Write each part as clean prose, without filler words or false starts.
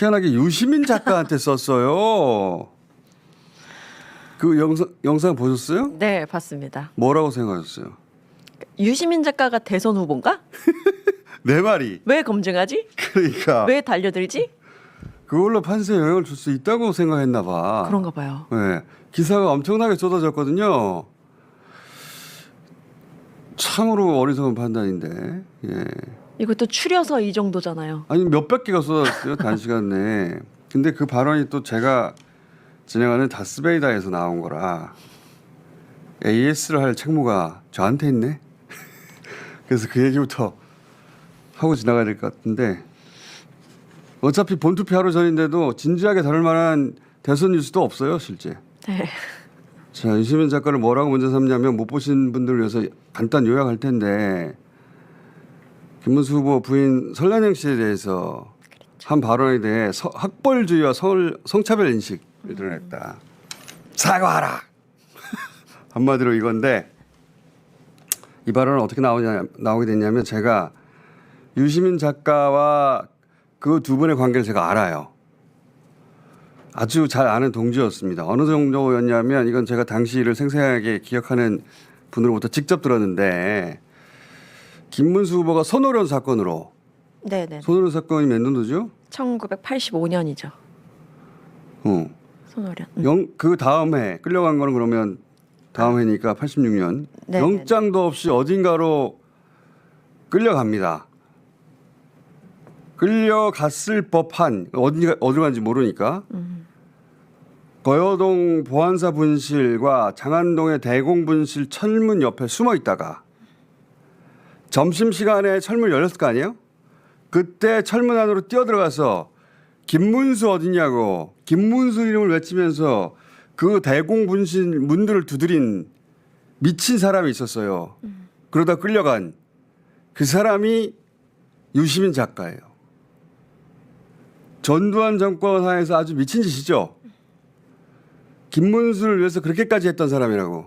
희한하게 유시민 작가한테 썼어요. 그 영상 보셨어요? 네, 봤습니다. 뭐라고 생각하셨어요? 유시민 작가가 대선 후보인가? 내 말이. 왜 검증하지? 그러니까 왜 달려들지? 그걸로 판세에 영향을 줄 수 있다고 생각했나 봐. 그런가 봐요. 네. 기사가 엄청나게 쏟아졌거든요. 참으로 어리석은 판단인데. 예. 이것도 추려서 이 정도잖아요. 아니 몇백 개가 쏟아졌어요. 단시간 내에. 근데 그 발언이 또 제가 진행하는 다스베이다에서 나온 거라 AS를 할 책무가 저한테 있네. 그래서 그 얘기부터 하고 지나가야 될 것 같은데 어차피 본투표 하루 전인데도 진지하게 다룰 만한 대선 뉴스도 없어요. 실제. 네. 자, 유시민 작가를 뭐라고 먼저 삼냐면 못 보신 분들을 위해서 간단 요약할 텐데 김문수 후보 부인 설란영 씨에 대해서 한 발언에 대해 학벌주의와 성차별 인식을 드러냈다. 사과하라. 한마디로 이건데 이 발언은 어떻게 나오게 됐냐면 제가 유시민 작가와 그 두 분의 관계를 제가 알아요. 아주 잘 아는 동지였습니다. 어느 정도였냐면 이건 제가 당시 일을 생생하게 기억하는 분으로부터 직접 들었는데 김문수 후보가 손오련 사건으로 네네. 손오련 사건이 몇 년도죠? 1985년이죠. 손오련. 그 다음 해 끌려간 거는 그러면 다음 해니까 86년. 네, 영장도 없이 어딘가로 끌려갑니다. 끌려갔을 법한 어디로 간지 모르니까 거여동 보안사 분실과 장안동의 대공 분실 철문 옆에 숨어 있다가 점심시간에 철문 열렸을 거 아니에요? 그때 철문 안으로 뛰어들어가서 김문수 어디냐고 김문수 이름을 외치면서 그 대공 분실 문들을 두드린 미친 사람이 있었어요. 그러다 끌려간 그 사람이 유시민 작가예요. 전두환 정권 하에서 아주 미친 짓이죠. 김문수를 위해서 그렇게까지 했던 사람이라고.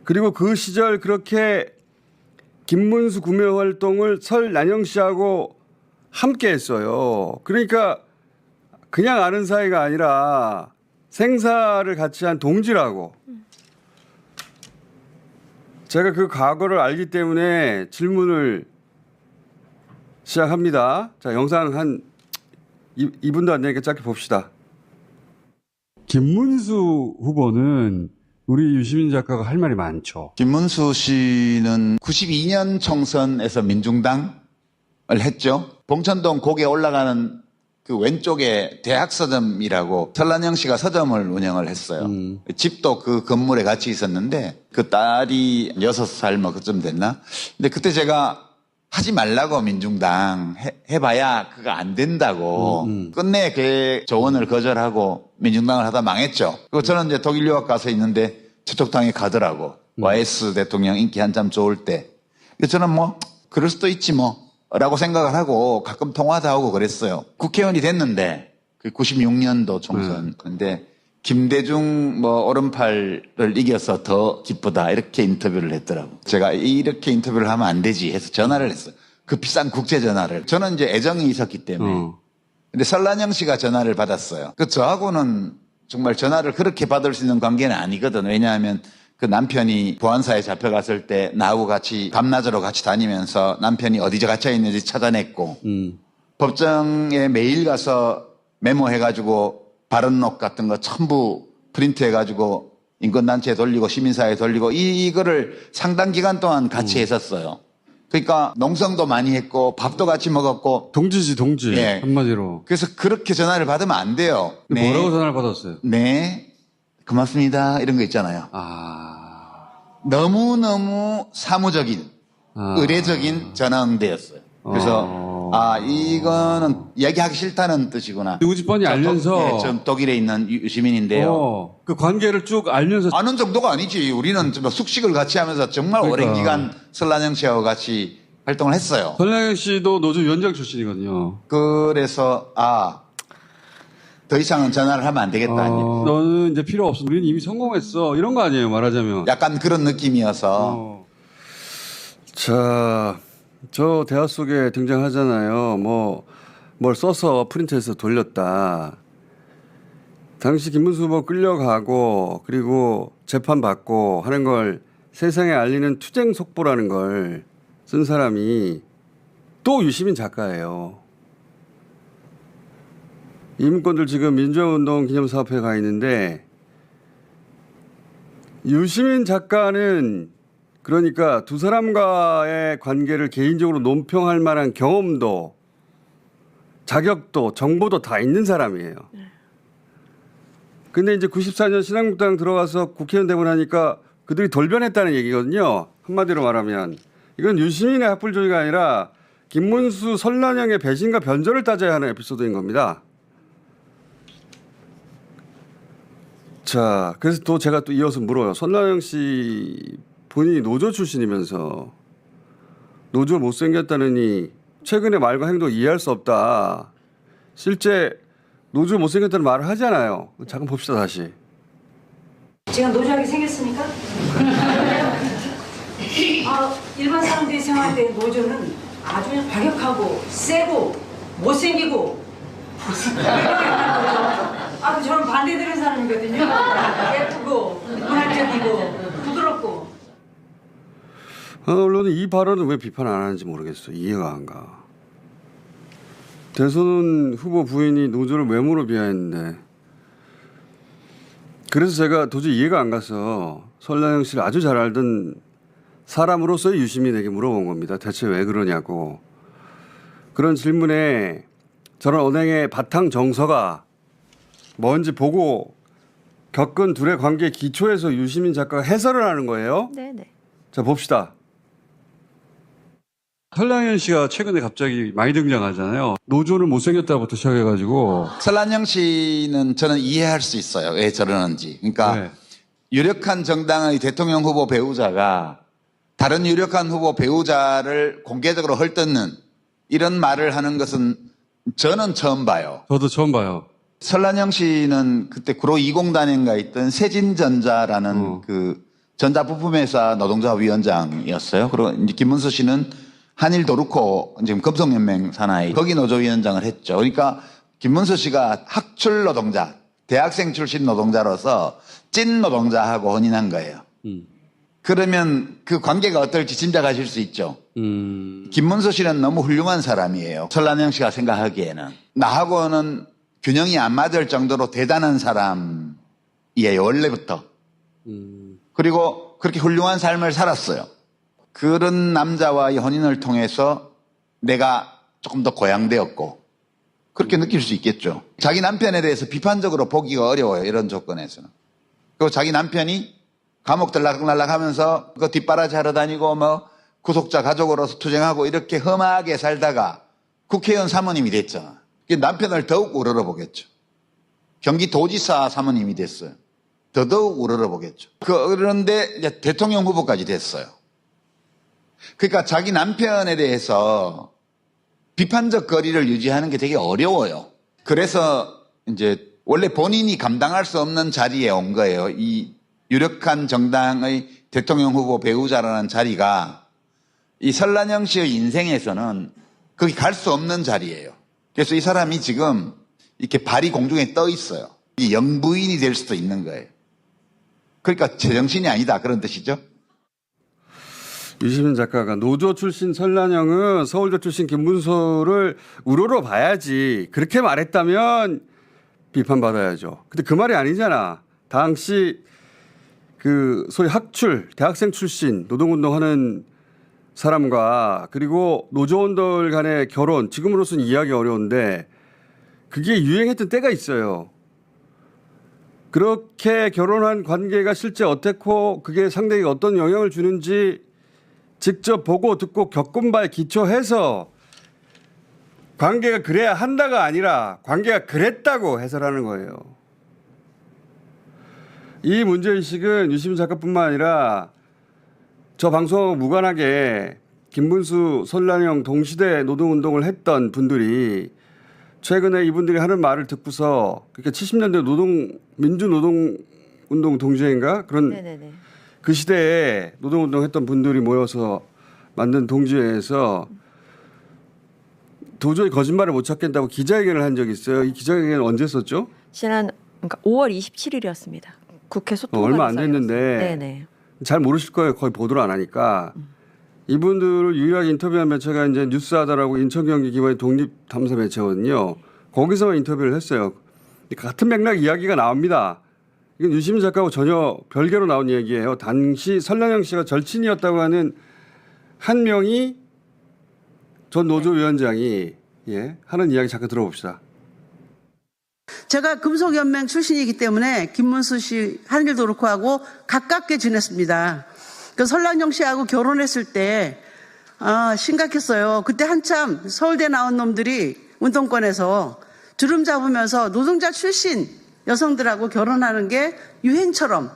그리고 그 시절 그렇게 김문수 구매 활동을 설난영 씨하고 함께 했어요. 그러니까 그냥 아는 사이가 아니라 생사를 같이 한 동지라고. 제가 그 과거를 알기 때문에 질문을 시작합니다. 자, 영상 한 2분도 안 되니까 짧게 봅시다. 김문수 후보는 우리 유시민 작가가 할 말이 많죠. 김문수 씨는 92년 총선에서 민중당을 했죠. 봉천동 곡에 올라가는 그 왼쪽에 대학 서점이라고 설란영 씨가 서점을 운영을 했어요. 집도 그 건물에 같이 있었는데 그 딸이 6살 뭐 그쯤 됐나? 근데 그때 제가 하지 말라고 민중당 해봐야 그거 안 된다고 끝내 그 조언을 거절하고 민중당을 하다 망했죠. 그리고 저는 이제 독일 유학 가서 있는데 저쪽 당에 가더라고. YS 대통령 인기 한참 좋을 때. 저는 뭐 그럴 수도 있지 뭐 라고 생각을 하고 가끔 통화도 하고 그랬어요. 국회의원이 됐는데 그 96년도 총선. 근데 김대중 뭐 오른팔을 이겨서 더 기쁘다 이렇게 인터뷰를 했더라고. 제가 이렇게 인터뷰를 하면 안 되지 해서 전화를 했어요. 그 비싼 국제 전화를. 저는 이제 애정이 있었기 때문에. 근데 설란영 씨가 전화를 받았어요. 그 저하고는 정말 전화를 그렇게 받을 수 있는 관계는 아니거든. 왜냐하면 그 남편이 보안사에 잡혀갔을 때 나하고 같이 밤낮으로 같이 다니면서 남편이 어디 갇혀 있는지 찾아냈고 법정에 매일 가서 메모해가지고 발언록 같은 거 전부 프린트해가지고 인권단체에 돌리고 시민사회에 돌리고 이거를 상당 기간 동안 같이 했었어요. 그러니까 농성도 많이 했고 밥도 같이 먹었고. 동지지 동지. 예. 한마디로. 그래서 그렇게 전화를 받으면 안 돼요. 네. 뭐라고 전화를 받았어요? 네. 고맙습니다. 이런 거 있잖아요. 너무너무 사무적인, 의례적인 전화 응대였어요. 그래서 이거는 얘기하기 싫다는 뜻이구나. 누구 집 뻔히 알면서. 네, 전 독일에 있는 유시민인데요. 그 관계를 쭉 알면서. 아는 정도가 아니지. 우리는 좀 숙식을 같이 하면서 정말 오랜 기간 설란영 씨하고 같이 활동을 했어요. 설란영 씨도 노조 위원장 출신이거든요. 그래서 더 이상은 전화를 하면 안 되겠다. 너는 이제 필요 없어. 우리는 이미 성공했어. 이런 거 아니에요, 말하자면. 약간 그런 느낌이어서. 자, 저 대화 속에 등장하잖아요. 뭐 뭘 써서 프린트해서 돌렸다. 당시 김문수 후보 끌려가고 그리고 재판받고 하는 걸 세상에 알리는 투쟁 속보라는 걸 쓴 사람이 또 유시민 작가예요. 이 문건들 지금 민주화운동 기념사업회에 가 있는데 유시민 작가는 그러니까 두 사람과의 관계를 개인적으로 논평할 만한 경험도 자격도 정보도 다 있는 사람이에요. 근데 이제 94년 신한국당 들어가서 국회의원 되고 나니까 그들이 돌변했다는 얘기거든요. 한마디로 말하면 이건 유시민의 학불조의가 아니라 김문수, 설란영의 배신과 변절을 따져야 하는 에피소드인 겁니다. 자, 그래서 또 제가 또 이어서 물어요. 설란영 씨 본인이 노조 출신이면서 노조 못생겼다느니 최근의 말과 행동 이해할 수 없다. 실제 노조 못생겼다는 말을 하잖아요. 잠깐 봅시다 다시. 제가 노조하게 생겼습니까? 일반 사람들이 생각할 때 노조는 아주 그냥 과격하고 세고 못생기고 저는 반대되는 사람이거든요. 예쁘고 문화적이고 부드럽고. 언론은 이 발언을 왜 비판 안 하는지 모르겠어요. 이해가 안 가. 대선 후보 부인이 노조를 외모로 비하했는데 그래서 제가 도저히 이해가 안 가서 설란영 씨를 아주 잘 알던 사람으로서의 유시민에게 물어본 겁니다. 대체 왜 그러냐고. 그런 질문에 저런 언행의 바탕 정서가 뭔지 보고 겪은 둘의 관계 기초에서 유시민 작가가 해설을 하는 거예요. 네네. 자 봅시다. 설랑현 씨가 최근에 갑자기 많이 등장하잖아요. 노조를 못생겼다부터 시작해가지고. 설란영 씨는 저는 이해할 수 있어요. 왜 저러는지. 그러니까 네. 유력한 정당의 대통령 후보 배우자가 다른 유력한 후보 배우자를 공개적으로 헐뜯는 이런 말을 하는 것은 저는 처음 봐요. 저도 처음 봐요. 설란영 씨는 그때 구로 20단인가 있던 세진전자라는 그 전자부품회사 노동자 위원장이었어요. 그리고 이제 김문수 씨는 한일 도르코 지금 금속연맹 산하의 거기 노조위원장을 했죠. 그러니까 김문수 씨가 학출 노동자, 대학생 출신 노동자로서 찐 노동자하고 혼인한 거예요. 그러면 그 관계가 어떨지 짐작하실 수 있죠. 김문수 씨는 너무 훌륭한 사람이에요. 설란영 씨가 생각하기에는. 나하고는 균형이 안 맞을 정도로 대단한 사람이에요. 원래부터. 그리고 그렇게 훌륭한 삶을 살았어요. 그런 남자와의 혼인을 통해서 내가 조금 더 고양되었고 그렇게 느낄 수 있겠죠. 자기 남편에 대해서 비판적으로 보기가 어려워요. 이런 조건에서는. 그리고 자기 남편이 감옥 들락날락 하면서 그 뒷바라지 하러 다니고 뭐 구속자 가족으로서 투쟁하고 이렇게 험하게 살다가 국회의원 사모님이 됐잖아. 남편을 더욱 우러러보겠죠. 경기도지사 사모님이 됐어요. 더더욱 우러러보겠죠. 그런데 이제 대통령 후보까지 됐어요. 그러니까 자기 남편에 대해서 비판적 거리를 유지하는 게 되게 어려워요. 그래서 이제 원래 본인이 감당할 수 없는 자리에 온 거예요. 이 유력한 정당의 대통령 후보 배우자라는 자리가 이 설란영 씨의 인생에서는 거기 갈 수 없는 자리예요. 그래서 이 사람이 지금 이렇게 발이 공중에 떠 있어요. 이 영부인이 될 수도 있는 거예요. 그러니까 제정신이 아니다 그런 뜻이죠. 유시민 작가가 노조 출신 설란영은 서울대 출신 김문수를 우러러 봐야지. 그렇게 말했다면 비판받아야죠. 근데 그 말이 아니잖아. 당시 그 소위 학출, 대학생 출신 노동운동하는 사람과 그리고 노조원들 간의 결혼, 지금으로서는 이해하기 어려운데 그게 유행했던 때가 있어요. 그렇게 결혼한 관계가 실제 어떻고 그게 상대에게 어떤 영향을 주는지 직접 보고 듣고 겪은 바에 기초해서 관계가 그래야 한다가 아니라 관계가 그랬다고 해설하는 거예요. 이 문제의식은 유시민 작가뿐만 아니라 저 방송하고 무관하게 김문수, 설란영 동시대 노동운동을 했던 분들이 최근에 이분들이 하는 말을 듣고서 그러니까 70년대 민주노동운동 동지회인가 그런 네네네. 그 시대에 노동운동 했던 분들이 모여서 만든 동지회에서 도저히 거짓말을 못 찾겠다고 기자회견을 한 적이 있어요. 이 기자회견은 언제 했었죠? 지난 그러니까 5월 27일이었습니다. 국회 소통관에서. 얼마 안 됐는데. 네네. 잘 모르실 거예요. 거의 보도를 안 하니까. 이분들을 유일하게 인터뷰한 매체가 이제 뉴스하다라고 인천 경기 기반의 독립 탐사 매체거든요. 거기서만 인터뷰를 했어요. 같은 맥락 이야기가 나옵니다. 이건 유시민 작가하고 전혀 별개로 나온 얘기예요. 당시 설량영 씨가 절친이었다고 하는 한 명이 전 노조위원장이 하는 이야기 잠깐 들어봅시다. 제가 금속연맹 출신이기 때문에 김문수 씨 하는 일도 그렇고 하고 가깝게 지냈습니다. 그 설랑영 씨하고 결혼했을 때 심각했어요. 그때 한참 서울대 나온 놈들이 운동권에서 주름 잡으면서 노동자 출신 여성들하고 결혼하는 게 유행처럼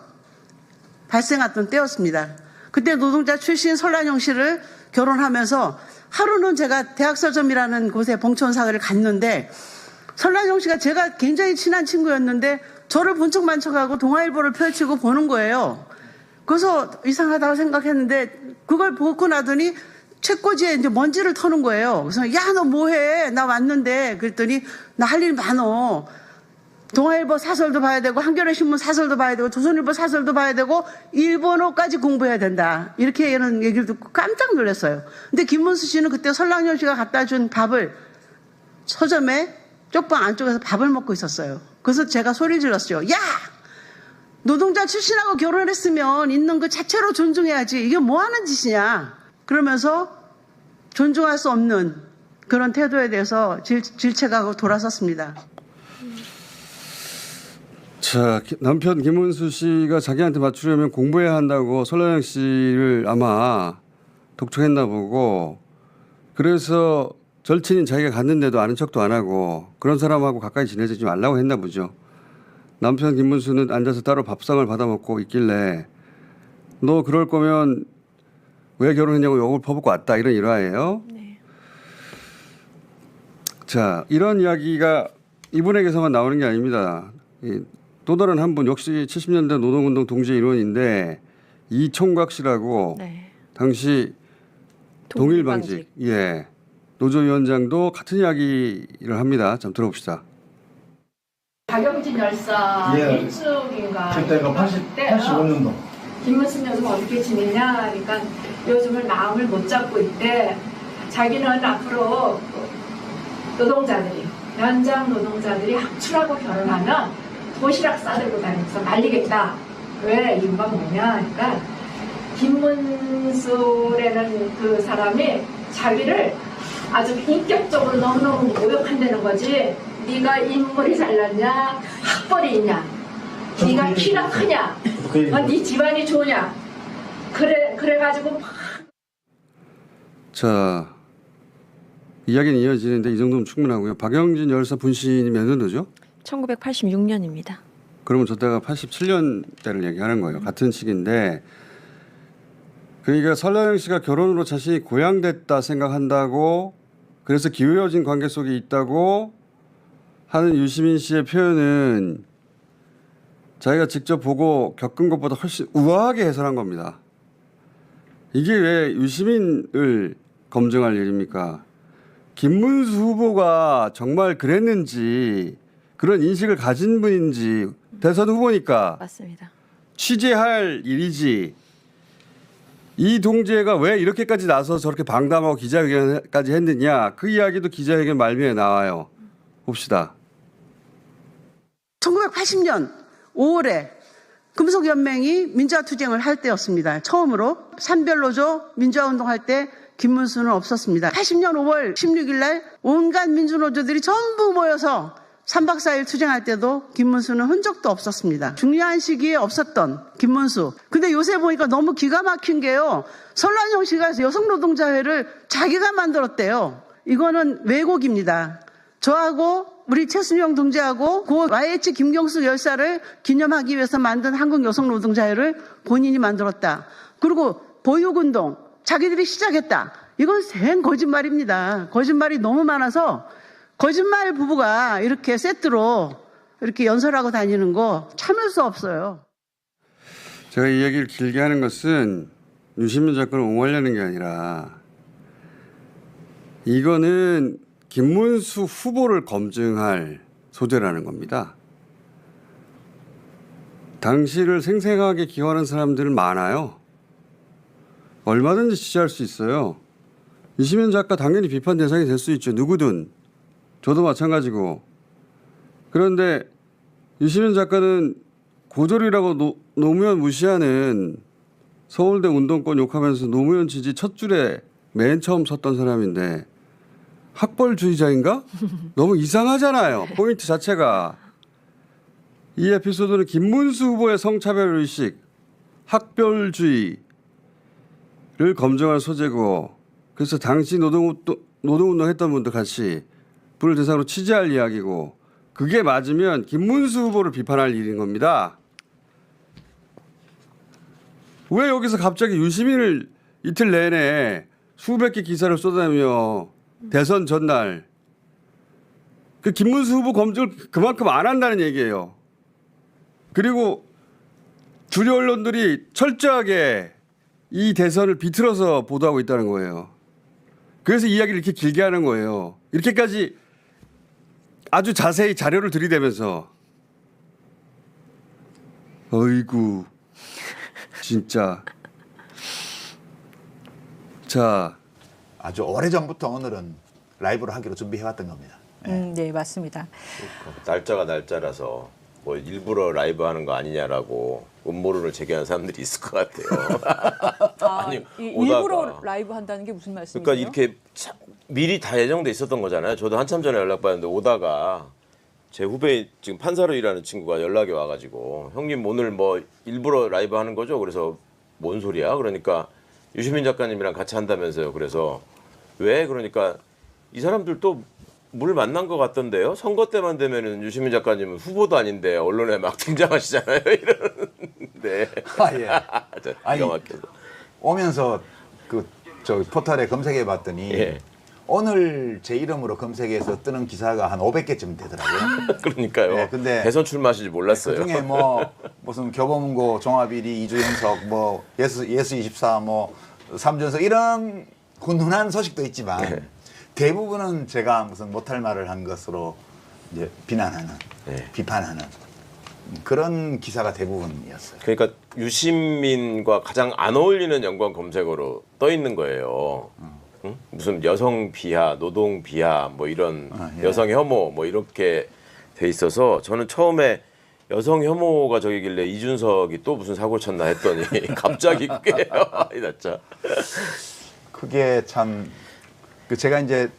발생했던 때였습니다. 그때 노동자 출신 설랑영 씨를 결혼하면서 하루는 제가 대학서점이라는 곳에 봉천사회를 갔는데 설랑영 씨가 제가 굉장히 친한 친구였는데 저를 본척만 척하고 동아일보를 펼치고 보는 거예요. 그래서 이상하다고 생각했는데 그걸 보고 나더니 책꽂이에 이제 먼지를 터는 거예요. 그래서 야, 너 뭐해? 나 왔는데. 그랬더니 나 할 일 많어. 동아일보 사설도 봐야 되고 한겨레 신문 사설도 봐야 되고 조선일보 사설도 봐야 되고 일본어까지 공부해야 된다. 이렇게 하는 얘기를 듣고 깜짝 놀랐어요. 근데 김문수 씨는 그때 설랑영 씨가 갖다 준 밥을 서점에 쪽방 안쪽에서 밥을 먹고 있었어요. 그래서 제가 소리 질렀죠. 야! 노동자 출신하고 결혼했으면 있는 그 자체로 존중해야지. 이게 뭐 하는 짓이냐. 그러면서 존중할 수 없는 그런 태도에 대해서 질책하고 돌아섰습니다. 자, 남편 김문수 씨가 자기한테 맞추려면 공부해야 한다고 설랑영 씨를 아마 독촉했나 보고 그래서 절친인 자기가 갔는데도 아는 척도 안 하고 그런 사람하고 가까이 지내지 말라고 했나 보죠. 남편 김문수는 앉아서 따로 밥상을 받아 먹고 있길래 너 그럴 거면 왜 결혼했냐고 욕을 퍼붓고 왔다 이런 일화예요. 네. 자, 이런 이야기가 이분에게서만 나오는 게 아닙니다. 또 다른 한 분 역시 70년대 노동운동 동지의 일원인데 이총각 씨라고 네. 당시 동일방직 노조위원장도 같은 이야기를 합니다. 좀 들어봅시다. 박영진 열사 일축인가 그때가 85년도. 김문수 요즘 어떻게 지내냐 그러니까 요즘은 마음을 못 잡고 있대. 자기는 앞으로 노동자들이 연장 노동자들이 학출하고 결혼하면 도시락 싸들고 다니면서 말리겠다. 왜? 이유가 뭐냐 그러니까 김문수라는 그 사람이 자기를 아주 인격적으로 너무너무 모욕한다는 거지. 네가 인물이 잘났냐 학벌이 있냐 네가 키가 크냐 네 집안이 좋으냐 그래가지고 자, 이야기는 이어지는데 이 정도면 충분하고요. 박영진 열사 분신이 몇 년도죠? 1986년입니다. 그러면 저때가 87년대를 얘기하는 거예요. 같은 시기인데 그러니까 설랑영 씨가 결혼으로 자신이 고양됐다 생각한다고 그래서 기울어진 관계 속에 있다고 하는 유시민 씨의 표현은 자기가 직접 보고 겪은 것보다 훨씬 우아하게 해설한 겁니다. 이게 왜 유시민을 검증할 일입니까? 김문수 후보가 정말 그랬는지 그런 인식을 가진 분인지 대선 후보니까 맞습니다. 취재할 일이지 이 동지가 왜 이렇게까지 나서서 저렇게 방담하고 기자회견까지 했느냐 그 이야기도 기자회견 말미에 나와요. 봅시다. 1980년 5월에 금속연맹이 민주화투쟁을 할 때였습니다. 처음으로 산별노조 민주화운동할 때 김문수는 없었습니다. 80년 5월 16일 날 온갖 민주노조들이 전부 모여서 3박 4일 투쟁할 때도 김문수는 흔적도 없었습니다. 중요한 시기에 없었던 김문수. 근데 요새 보니까 너무 기가 막힌 게요. 설랑영 씨가 여성노동자회를 자기가 만들었대요. 이거는 왜곡입니다. 저하고 우리 최순영 동지하고 고 YH 김경숙 열사를 기념하기 위해서 만든 한국여성노동자회를 본인이 만들었다. 그리고 보육운동 자기들이 시작했다. 이건 생 거짓말입니다. 거짓말이 너무 많아서 거짓말 부부가 이렇게 세트로 이렇게 연설하고 다니는 거 참을 수 없어요. 제가 이 얘기를 길게 하는 것은 유시민 작가를 옹호하려는 게 아니라 이거는 김문수 후보를 검증할 소재라는 겁니다. 당시를 생생하게 기억하는 사람들은 많아요. 얼마든지 지지할 수 있어요. 이시민 작가 당연히 비판 대상이 될 수 있죠. 누구든. 저도 마찬가지고. 그런데 이시민 작가는 고졸이라고 노무현 무시하는 서울대 운동권 욕하면서 노무현 지지 첫 줄에 맨 처음 섰던 사람인데 학벌주의자인가? 너무 이상하잖아요. 포인트 자체가. 이 에피소드는 김문수 후보의 성차별 의식, 학벌주의를 검증할 소재고, 그래서 당시 노동운동 했던 분들 같이 분을 대상으로 취재할 이야기고, 그게 맞으면 김문수 후보를 비판할 일인 겁니다. 왜 여기서 갑자기 유시민을 이틀 내내 수백 개 기사를 쏟아내며 대선 전날 그 김문수 후보 검증을 그만큼 안 한다는 얘기예요. 그리고 주류 언론들이 철저하게 이 대선을 비틀어서 보도하고 있다는 거예요. 그래서 이야기를 이렇게 길게 하는 거예요. 이렇게까지 아주 자세히 자료를 들이대면서 어이구 진짜. 자, 아주 오래전부터 오늘은 라이브로 하기로 준비해왔던 겁니다. 네, 맞습니다. 날짜가 날짜라서 뭐 일부러 라이브 하는 거 아니냐라고 음모론을 제기하는 사람들이 있을 것 같아요. 아니, 일부러 라이브 한다는 게 무슨 말씀이세요? 그러니까 이렇게 미리 다 예정돼 있었던 거잖아요. 저도 한참 전에 연락받았는데 오다가 제 후배 지금 판사로 일하는 친구가 연락이 와가지고 형님 오늘 뭐 일부러 라이브 하는 거죠? 그래서 뭔 소리야? 그러니까 유시민 작가님이랑 같이 한다면서요. 그래서 왜? 그러니까 이 사람들 또 물 만난 것 같던데요. 선거 때만 되면은 유시민 작가님은 후보도 아닌데 언론에 막 등장하시잖아요. 이러는데. 예. 기가 막혀서. 오면서 저 포털에 검색해봤더니 예. 오늘 제 이름으로 검색해서 뜨는 기사가 한 500개쯤 되더라고요. 그러니까요. 네, 근데 대선 출마하실지 몰랐어요. 그중에 뭐 무슨 교보문고 종합1위 이주영석 뭐 예스24 뭐 삼준석 이런 훈훈한 소식도 있지만 네. 대부분은 제가 무슨 못할 말을 한 것으로 이제 비난하는 네. 비판하는 그런 기사가 대부분이었어요. 그러니까 유시민과 가장 안 어울리는 연관 검색어로 떠 있는 거예요. 응? 무슨 여성 비하, 노동 비하, 뭐 이런 예. 여성 혐오 뭐 이렇게 돼 있어서 저는 처음에 여성 혐오가 저기길래 이준석이 또 무슨 사고를 쳤나 했더니 갑자기 그게 진짜. 그게 참 제가 이제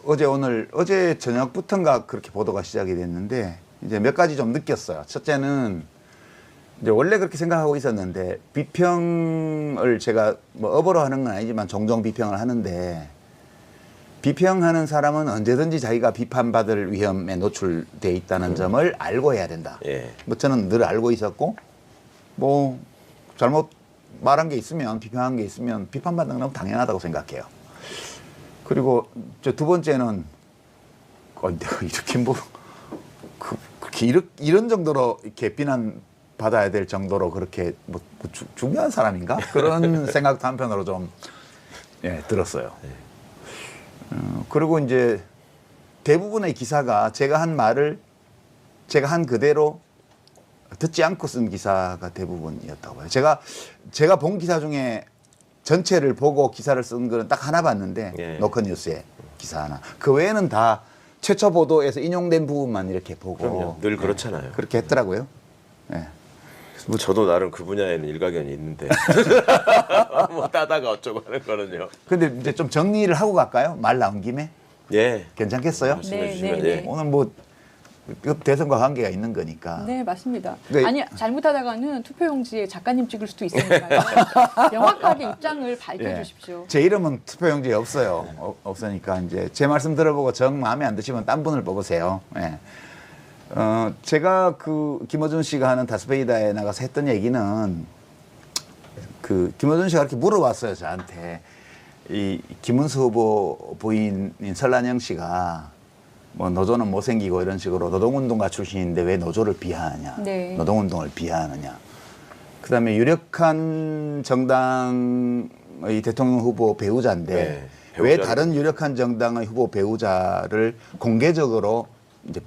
어제 저녁부터인가 그렇게 보도가 시작이 됐는데 이제 몇 가지 좀 느꼈어요. 첫째는 이제 원래 그렇게 생각하고 있었는데 비평을 제가 뭐 업어로 하는 건 아니지만 종종 비평을 하는데 비평하는 사람은 언제든지 자기가 비판받을 위험에 노출돼 있다는 점을 알고 해야 된다. 예. 뭐 저는 늘 알고 있었고 뭐 잘못 말한 게 있으면 비평한 게 있으면 비판받는 건 당연하다고 생각해요. 그리고 저 두 번째는 내가 이렇게 뭐 그렇게 이런 정도로 이렇게 비난 받아야 될 정도로 그렇게 뭐 중요한 사람인가 그런 생각도 한편으로 좀 들었어요. 그리고 이제 대부분의 기사가 제가 한 말을 제가 한 그대로 듣지 않고 쓴 기사가 대부분이었다고 봐요. 제가 본 기사 중에 전체를 보고 기사를 쓴 거는 딱 하나 봤는데 예. 노컷뉴스의 기사 하나. 그 외에는 다 최초 보도에서 인용된 부분만 이렇게 보고 그럼요. 늘 그렇잖아요. 그렇게 했더라고요. 예. 뭐 저도 나름 그 분야에는 일가견이 있는데 뭐 따다가 어쩌고 하는 거는요. 근데 이제 좀 정리를 하고 갈까요? 말 나온 김에 예. 괜찮겠어요? 말씀해 네, 주시면 네, 예. 네. 오늘 뭐 대선과 관계가 있는 거니까. 네, 맞습니다. 네. 아니, 잘못하다가는 투표용지에 작가님 찍을 수도 있으니까요. 명확하게 입장을 밝혀주십시오. 제 이름은 투표용지에 없어요. 없으니까 이제 제 말씀 들어보고 정 마음에 안 드시면 딴 분을 뽑으세요. 예. 제가 그 김어준 씨가 하는 다스베이다에 나가서 했던 얘기는 그 김어준 씨가 이렇게 물어봤어요, 저한테. 이 김문수 후보 부인인 설란영 씨가 뭐 노조는 못생기고 이런 식으로 노동운동가 출신인데 왜 노조를 비하하냐, 네. 노동운동을 비하하느냐. 그다음에 유력한 정당의 대통령 후보 배우자인데 네. 왜 배우자를. 다른 유력한 정당의 후보 배우자를 공개적으로 이제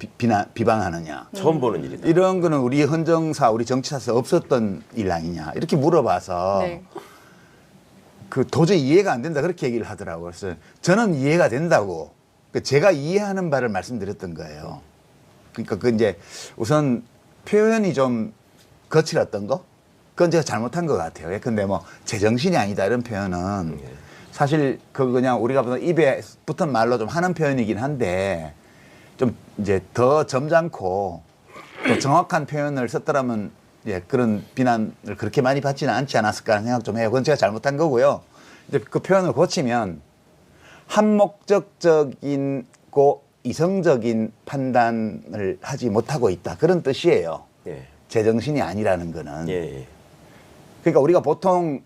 비방하느냐. 처음 보는 일이다. 이런 거는 우리 헌정사, 우리 정치사에서 없었던 일 아니냐. 이렇게 물어봐서 네. 그 도저히 이해가 안 된다. 그렇게 얘기를 하더라고요. 그래서 저는 이해가 된다고. 제가 이해하는 바를 말씀드렸던 거예요. 그러니까 그 이제 우선 표현이 좀 거칠었던 거? 그건 제가 잘못한 것 같아요. 근데 뭐 제정신이 아니다 이런 표현은 사실 그 그냥 우리가 보통 입에 붙은 말로 좀 하는 표현이긴 한데 좀 이제 더 점잖고 또 정확한 표현을 썼더라면 예, 그런 비난을 그렇게 많이 받지는 않지 않았을까 하는 생각 좀 해요. 그건 제가 잘못한 거고요. 이제 그 표현을 고치면 한목적적이고 이성적인 판단을 하지 못하고 있다. 그런 뜻이에요. 예. 제정신이 아니라는 거는. 예. 그러니까 우리가 보통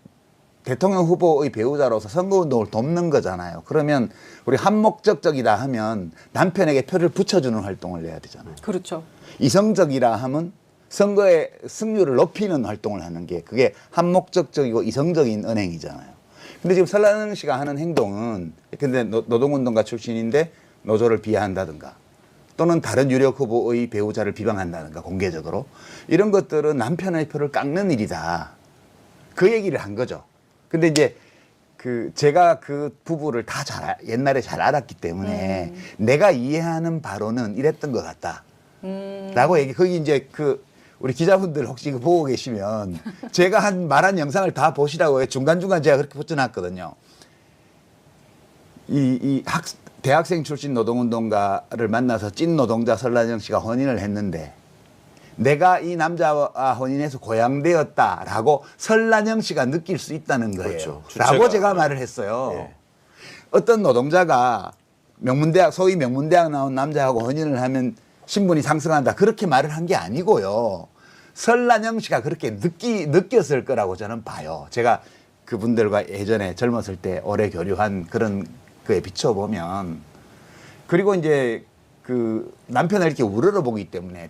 대통령 후보의 배우자로서 선거운동을 돕는 거잖아요. 그러면 우리 한목적적이다 하면 남편에게 표를 붙여주는 활동을 해야 되잖아요. 그렇죠. 이성적이라 하면 선거의 승률을 높이는 활동을 하는 게 그게 한목적적이고 이성적인 은행이잖아요. 근데 지금 설라영 씨가 하는 행동은 근데 노동운동가 출신인데 노조를 비하한다든가 또는 다른 유력 후보의 배우자를 비방한다든가 공개적으로 이런 것들은 남편의 표를 깎는 일이다. 그 얘기를 한 거죠. 근데 이제 그 제가 그 부부를 다 옛날에 잘 알았기 때문에 내가 이해하는 바로는 이랬던 것 같다. 라고 거기 이제 그 우리 기자분들 혹시 이거 보고 계시면 제가 말한 영상을 다 보시라고 중간중간 제가 그렇게 붙여놨거든요. 대학생 출신 노동운동가를 만나서 찐 노동자 설라영 씨가 혼인을 했는데 내가 이 남자와 혼인해서 고향되었다라고 설라영 씨가 느낄 수 있다는 거예요. 그렇죠. 라고 제가 말을 했어요. 예. 어떤 노동자가 소위 명문대학 나온 남자하고 혼인을 하면 신분이 상승한다. 그렇게 말을 한 게 아니고요. 설라영 씨가 그렇게 느꼈을 거라고 저는 봐요. 제가 그분들과 예전에 젊었을 때 오래 교류한 그런 거에 비춰보면. 그리고 이제 그 남편을 이렇게 우러러보기 때문에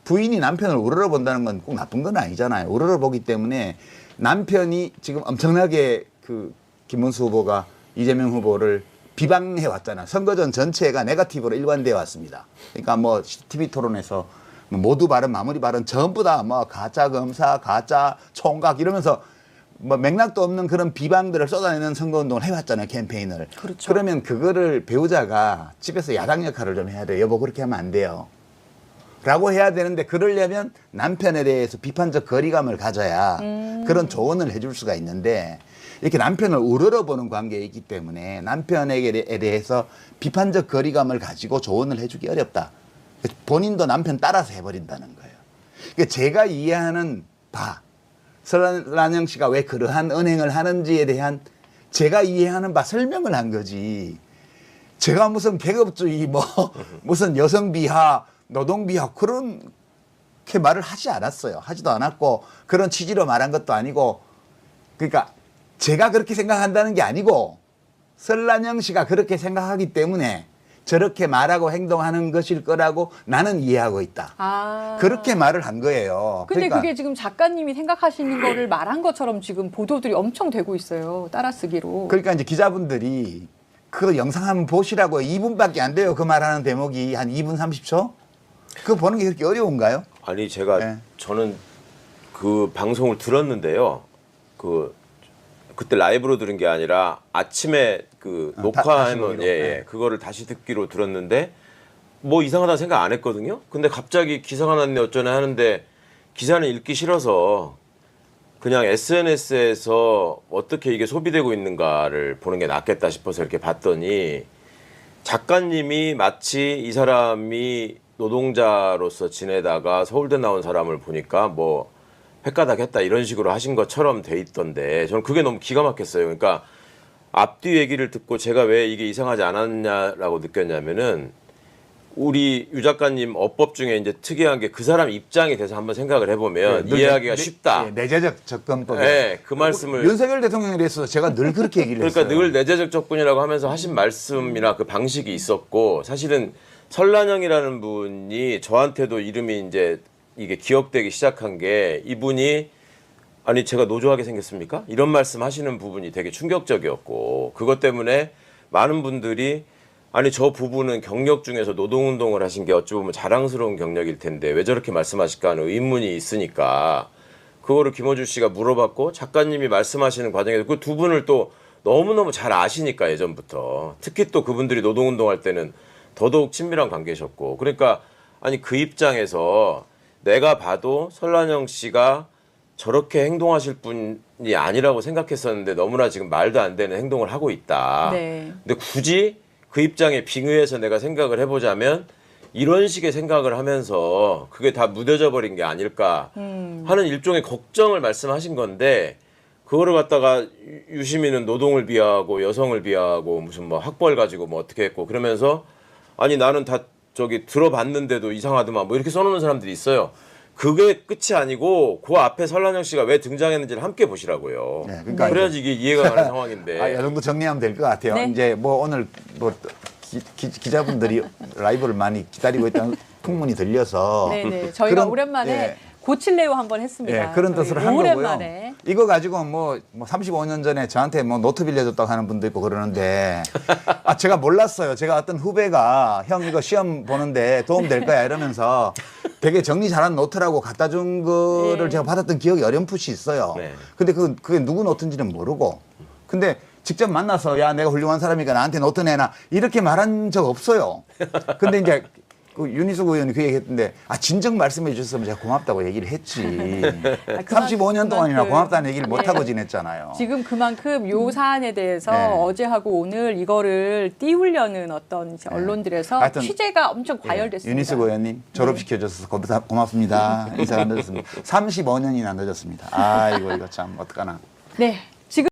부인이 남편을 우러러본다는 건 꼭 나쁜 건 아니잖아요. 우러러보기 때문에 남편이 지금 엄청나게 그 김문수 후보가 이재명 후보를 비방해 왔잖아요. 선거전 전체가 네거티브로 일관되어 왔습니다. 그러니까 뭐 TV 토론에서 모두 발언, 마무리 발언 전부 다 뭐 가짜 검사, 가짜 총각 이러면서 뭐 맥락도 없는 그런 비방들을 쏟아내는 선거운동을 해왔잖아요. 캠페인을. 그렇죠. 그러면 그거를 배우자가 집에서 야당 역할을 좀 해야 돼요. 여보 그렇게 하면 안 돼요. 라고 해야 되는데 그러려면 남편에 대해서 비판적 거리감을 가져야 그런 조언을 해줄 수가 있는데 이렇게 남편을 우러러보는 관계에 있기 때문에 남편에게 대해서 비판적 거리감을 가지고 조언을 해주기 어렵다. 본인도 남편 따라서 해버린다는 거예요. 그러니까 제가 이해하는 설라영 씨가 왜 그러한 은행을 하는지에 대한 제가 이해하는 바 설명을 한 거지. 제가 무슨 계급주의 무슨 여성 비하 노동 비하 그렇게 말을 하지 않았어요. 하지도 않았고 그런 취지로 말한 것도 아니고 그러니까 제가 그렇게 생각한다는 게 아니고 설라영 씨가 그렇게 생각하기 때문에 저렇게 말하고 행동하는 것일 거라고 나는 이해하고 있다. 그렇게 말을 한 거예요. 근데 그러니까 그게 지금 작가님이 생각하시는 거를 말한 것처럼 지금 보도들이 엄청 되고 있어요. 따라쓰기로. 그러니까 이제 기자분들이 그 영상 한번 보시라고 2분밖에 안 돼요. 그 말하는 대목이 한 2분 30초? 그거 보는 게 그렇게 어려운가요? 아니 제가 네. 저는 그 방송을 들었는데요. 그때 라이브로 들은 게 아니라 아침에 그 녹화해놓은 네. 그거를 다시 듣기로 들었는데 뭐 이상하다는 생각 안 했거든요. 근데 갑자기 기사가 났네 어쩌네 하는데 기사는 읽기 싫어서 그냥 SNS에서 어떻게 이게 소비되고 있는가를 보는 게 낫겠다 싶어서 이렇게 봤더니 작가님이 마치 이 사람이 노동자로서 지내다가 서울대 나온 사람을 보니까 뭐 횟가닥 했다 이런 식으로 하신 것처럼 돼 있던데 저는 그게 너무 기가 막혔어요. 그러니까 앞뒤 얘기를 듣고 제가 왜 이게 이상하지 않았냐라고 느꼈냐면은 우리 유 작가님 어법 중에 이제 특이한 게 그 사람 입장에 대해서 한번 생각을 해보면 이해하기가 쉽다. 내재적 접근법. 네, 그 말씀을 윤석열 대통령에 대해서 제가 늘 그렇게 얘기를 했어요. 그러니까 늘 내재적 접근이라고 하면서 하신 말씀이나 그 방식이 있었고 사실은 설란영이라는 분이 저한테도 이름이 이제 이게 기억되기 시작한 게 이분이 아니 제가 노조하게 생겼습니까? 이런 말씀 하시는 부분이 되게 충격적이었고 그것 때문에 많은 분들이 아니 저 부부는 경력 중에서 노동운동을 하신 게 어찌 보면 자랑스러운 경력일 텐데 왜 저렇게 말씀하실까 하는 의문이 있으니까 그거를 김어준 씨가 물어봤고 작가님이 말씀하시는 과정에서 그 두 분을 또 너무너무 잘 아시니까 예전부터 특히 또 그분들이 노동운동할 때는 더더욱 친밀한 관계셨고 그러니까 아니 그 입장에서 내가 봐도 설란영 씨가 저렇게 행동하실 분이 아니라고 생각했었는데 너무나 지금 말도 안 되는 행동을 하고 있다. 네. 근데 굳이 그 입장에 빙의해서 내가 생각을 해보자면 이런 식의 생각을 하면서 그게 다 무뎌져 버린 게 아닐까 하는 일종의 걱정을 말씀하신 건데 그거를 갖다가 유시민은 노동을 비하하고 여성을 비하하고 무슨 뭐 학벌 가지고 뭐 어떻게 했고 그러면서 아니 나는 다 저기 들어봤는데도 이상하더만 뭐 이렇게 써놓는 사람들이 있어요. 그게 끝이 아니고 그 앞에 설란영 씨가 왜 등장했는지를 함께 보시라고요. 네, 그러니까 그래야지 이게 이해가 가는 상황인데. 이 정도 정리하면 될 것 같아요. 네. 이제 뭐 오늘 뭐 기자분들이 라이브를 많이 기다리고 있다는 풍문이 들려서 네네. 저희가 그런- 오랜만에 예. 고칠래요 한번 했습니다. 예, 그런 저희 뜻으로 한 오랜만에. 거고요. 이거 가지고 뭐 35년 전에 저한테 뭐 노트 빌려줬다고 하는 분도 있고 그러는데 제가 몰랐어요. 제가 어떤 후배가 형 이거 시험 보는데 도움 될 거야 이러면서 되게 정리 잘한 노트라고 갖다 준 거를 예. 제가 받았던 기억이 어렴풋이 있어요. 네. 근데 그게 누구 노트인지는 모르고 근데 직접 만나서 야 내가 훌륭한 사람이니까 나한테 노트 내놔 이렇게 말한 적 없어요. 근데 이제 그 윤희숙 의원이 그 얘기했는데 진정 말씀해 주셨으면 제가 고맙다고 얘기를 했지. 35년 동안이나 고맙다는 얘기를 못 하고 지냈잖아요. 지금 그만큼 요 사안에 대해서 네. 어제하고 오늘 이거를 띄우려는 어떤 이제 언론들에서 하여튼 취재가 엄청 과열됐습니다. 윤희숙 의원님 졸업시켜 줘서 고맙습니다. 인사가 늦었습니다. 35년이나 늦었습니다. 이거 참 어떡하나. 네.